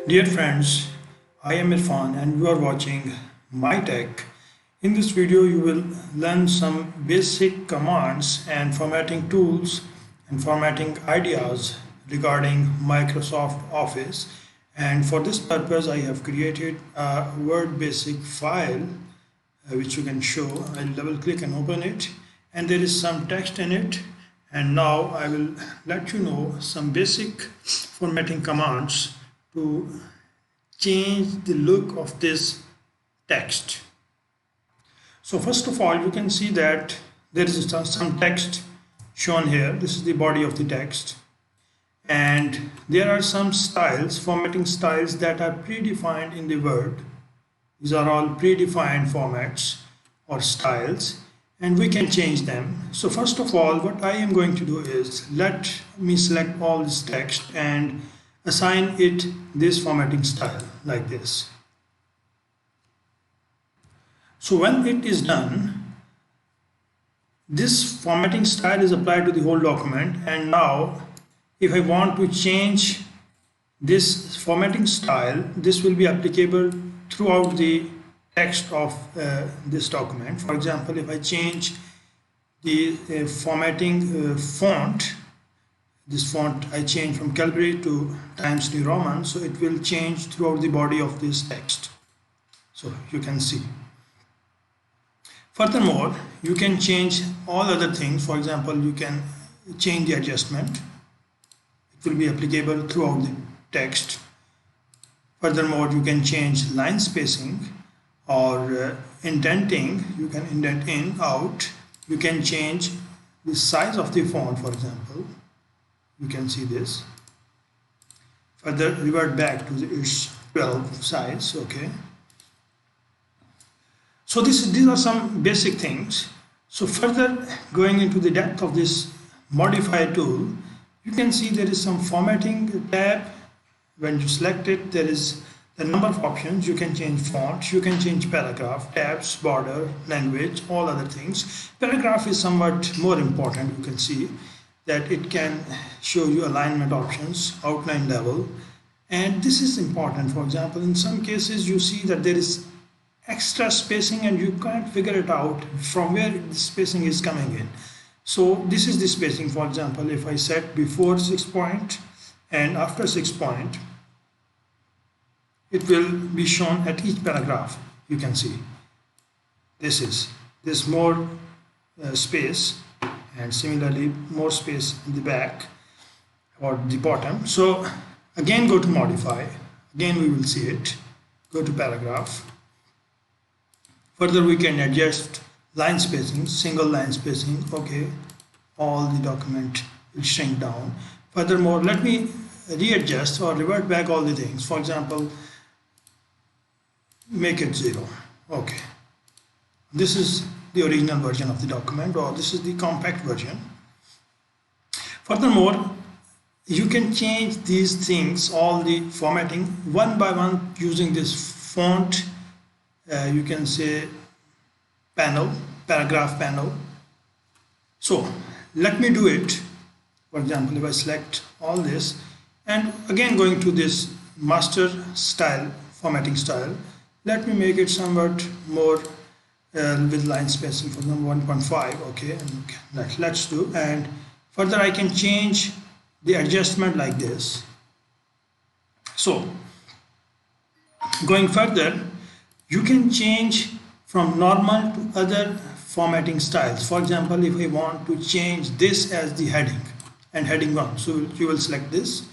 Dear friends, I am Irfan and you are watching My Tech. In this video, you will learn some basic commands and formatting tools and formatting ideas regarding Microsoft Office. And for this purpose, I have created a Word Basic file which you can show. I'll double click and open it, and there is some text in it. And now I will let you know some basic formatting commands to change the look of this text. So first of all, you can see that there is some text shown here. This is the body of the text, and there are some styles, formatting styles that are predefined in the Word. These are all predefined formats or styles, and we can change them. So first of all, what I am going to do is let me select all this text and assign it this formatting style like this. So when it is done, this formatting style is applied to the whole document, and now if I want to change this formatting style, this will be applicable throughout the text of this document. For example, if I change the formatting font, this font I change from Calibri to Times New Roman, so it will change throughout the body of this text. So you can see. Furthermore, you can change all other things. For example, you can change the adjustment. It will be applicable throughout the text. Furthermore, you can change line spacing or indenting. You can indent in, out. You can change the size of the font, for example. You can see this. Further, revert back to its 12 size. Okay. So these are some basic things. So further going into the depth of this modify tool, you can see there is some formatting tab. When you select it, there is the number of options. You can change font, you can change paragraph, tabs, border, language, all other things. Paragraph is somewhat more important. You can see that it can show you alignment options, outline level, and this is important. For example, in some cases you see that there is extra spacing and you can't figure it out from where the spacing is coming in. So this is the spacing. For example, if I set before 6 point and after 6 point, it will be shown at each paragraph. You can see this more space, and similarly more space in the back or the bottom. So again, go to modify. Again, we will see it. Go to paragraph. Further, we can adjust line spacing, single line spacing. Okay, all the document will shrink down. Furthermore, let me readjust or revert back all the things. For example, make it 0. Okay, this is the original version of the document, or this is the compact version. Furthermore, you can change these things, all the formatting, one by one using this font. You can say panel, paragraph panel. So let me do it. For example, if I select all this and again going to this master style, formatting style, let me make it somewhat more with line spacing, for example 1.5. okay, and let's do. And further, I can change the adjustment like this. So going further, you can change from normal to other formatting styles. For example, if I want to change this as the heading and heading 1, so you will select this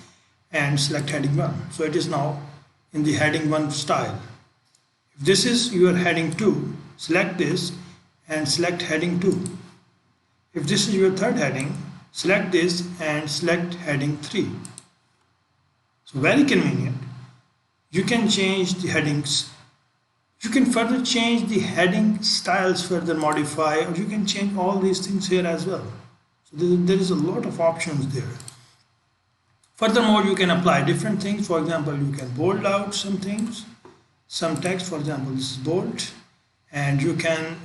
and select heading 1. So it is now in the heading 1 style. If this is your heading 2, select this and select heading 2. If this is your third heading, select this and select heading 3. So very convenient. You can change the headings. You can further change the heading styles, further modify, or you can change all these things here as well. So there is a lot of options there. Furthermore, you can apply different things. For example, you can bold out some things, some text. For example, this is bold, and you can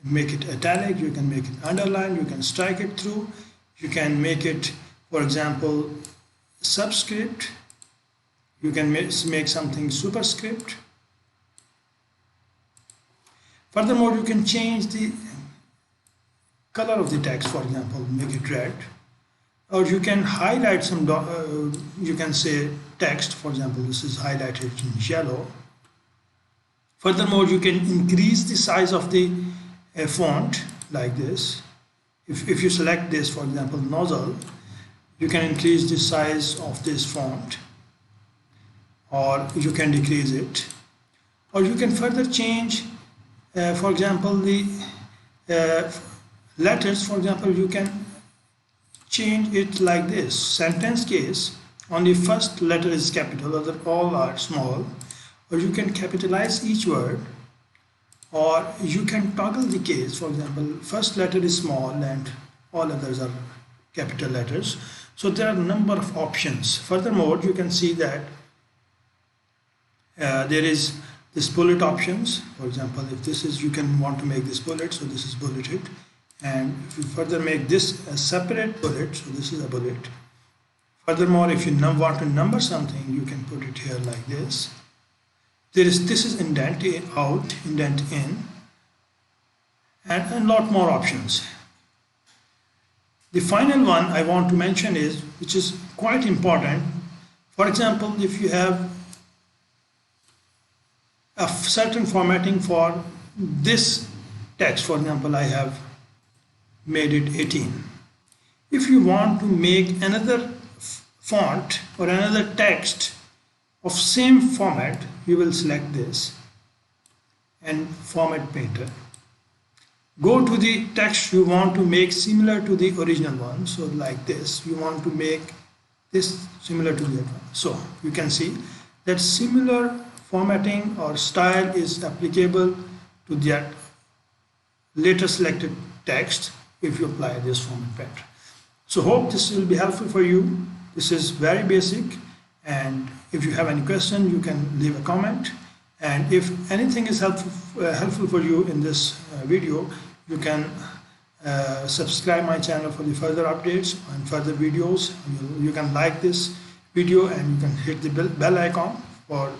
make it italic, you can make it underline, you can strike it through, you can make it, for example, subscript, You can make something superscript. Furthermore, you can change the color of the text, for example, make it red, or you can highlight some, you can say text, for example, this is highlighted in yellow. Furthermore, you can increase the size of the font like this. If you select this, for example, nozzle, you can increase the size of this font, or you can decrease it, or you can further change, for example, the letters. For example, you can change it like this. Sentence case, only first letter is capital, other all are small. Or you can capitalize each word, or you can toggle the case. For example, first letter is small and all others are capital letters. So there are a number of options. Furthermore, you can see that there is this bullet options. For example, if this is, you can want to make this bullet, so this is bulleted. And if you further make this a separate bullet, so this is a bullet. Furthermore, if you want to number something, you can put it here like this. This is indent out, indent in, and a lot more options. The final one I want to mention is, which is quite important. For example, if you have a certain formatting for this text, for example, I have made it 18. If you want to make another font or another text of same format, you will select this and format painter. Go to the text you want to make similar to the original one. So like this, you want to make this similar to the other one. So you can see that similar formatting or style is applicable to that later selected text if you apply this format pattern. So hope this will be helpful for you. This is very basic, and if you have any question, you can leave a comment. And if anything is helpful for you in this video, you can subscribe my channel for the further updates and further videos. You can like this video and you can hit the bell icon for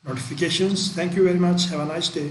notifications. Thank you very much. Have a nice day.